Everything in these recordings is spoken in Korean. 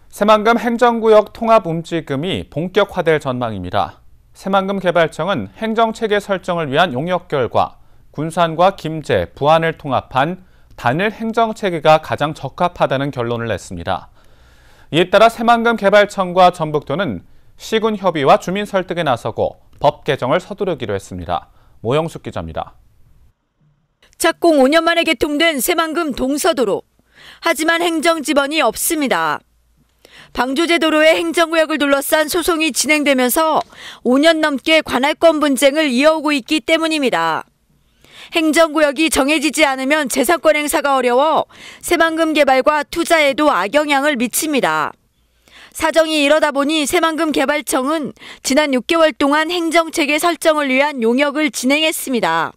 새만금 행정구역 통합 움직임이 본격화될 전망입니다. 새만금 개발청은 행정체계 설정을 위한 용역 결과 군산과 김제, 부안을 통합한 단일 행정체계가 가장 적합하다는 결론을 냈습니다. 이에 따라 새만금 개발청과 전북도는 시군 협의와 주민 설득에 나서고 법 개정을 서두르기로 했습니다. 모영숙 기자입니다. 착공 5년 만에 개통된 새만금 동서도로. 하지만 행정지번이 없습니다. 방조제도로의 행정구역을 둘러싼 소송이 진행되면서 5년 넘게 관할권 분쟁을 이어오고 있기 때문입니다. 행정구역이 정해지지 않으면 재산권 행사가 어려워 새만금 개발과 투자에도 악영향을 미칩니다. 사정이 이러다 보니 새만금 개발청은 지난 6개월 동안 행정체계 설정을 위한 용역을 진행했습니다.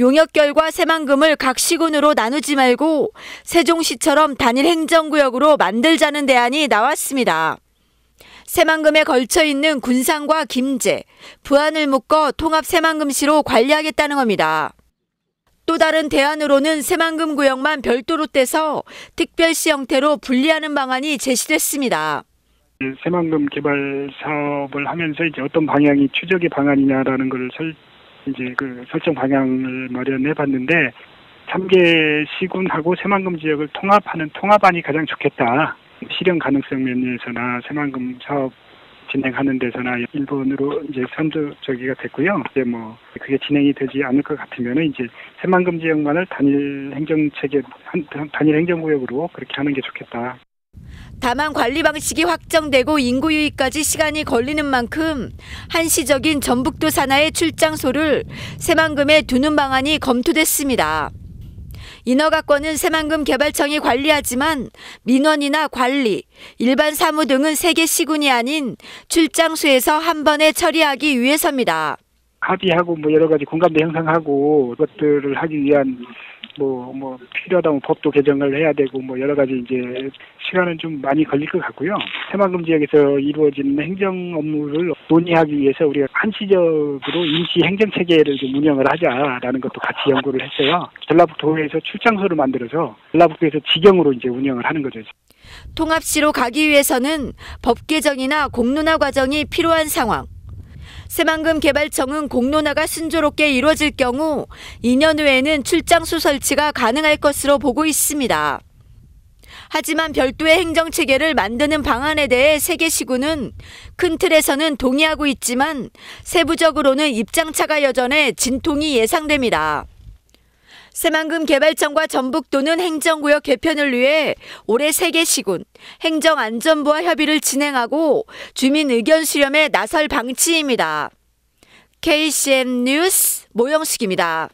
용역 결과 새만금을 각 시군으로 나누지 말고 세종시처럼 단일 행정구역으로 만들자는 대안이 나왔습니다. 새만금에 걸쳐 있는 군산과 김제, 부안을 묶어 통합 새만금시로 관리하겠다는 겁니다. 또 다른 대안으로는 새만금 구역만 별도로 떼서 특별시 형태로 분리하는 방안이 제시됐습니다. 새만금 개발 사업을 하면서 이제 어떤 방향이 최적의 방안이냐라는 걸 설정 방향을 마련해 봤는데 3개 시군하고 새만금 지역을 통합하는 통합안이 가장 좋겠다. 실현 가능성 면에서나 새만금 사업 진행하는 데서나 1번으로 이제 선두적이가 됐고요. 이제 그게 진행이 되지 않을 것 같으면은 이제 새만금 지역만을 단일 행정체계, 단일 행정구역으로 그렇게 하는 게 좋겠다. 다만 관리 방식이 확정되고 인구 유입까지 시간이 걸리는 만큼 한시적인 전북도 산하의 출장소를 새만금에 두는 방안이 검토됐습니다. 인허가권은 새만금 개발청이 관리하지만 민원이나 관리, 일반 사무 등은 3개 시군이 아닌 출장소에서 한 번에 처리하기 위해서입니다. 합의하고 여러 가지 공감대 형성하고 그것들을 하기 위한 필요하다면 법도 개정을 해야 되고 여러 가지 이제 시간은 좀 많이 걸릴 것 같고요. 새만금 지역에서 이루어지는 행정 업무를 논의하기 위해서 우리가 한시적으로 임시 행정 체계를 좀 운영을 하자라는 것도 같이 연구를 했어요. 전라북도에서 출장소를 만들어서 전라북도에서 지경으로 이제 운영을 하는 거죠. 통합시로 가기 위해서는 법 개정이나 공론화 과정이 필요한 상황. 새만금 개발청은 공론화가 순조롭게 이루어질 경우 2년 후에는 출장소 설치가 가능할 것으로 보고 있습니다. 하지만 별도의 행정체계를 만드는 방안에 대해 3개 시군은 큰 틀에서는 동의하고 있지만 세부적으로는 입장차가 여전해 진통이 예상됩니다. 새만금 개발청과 전북도는 행정구역 개편을 위해 올해 3개 시군, 행정안전부와 협의를 진행하고 주민 의견 수렴에 나설 방침입니다. KCM 뉴스 모영숙입니다.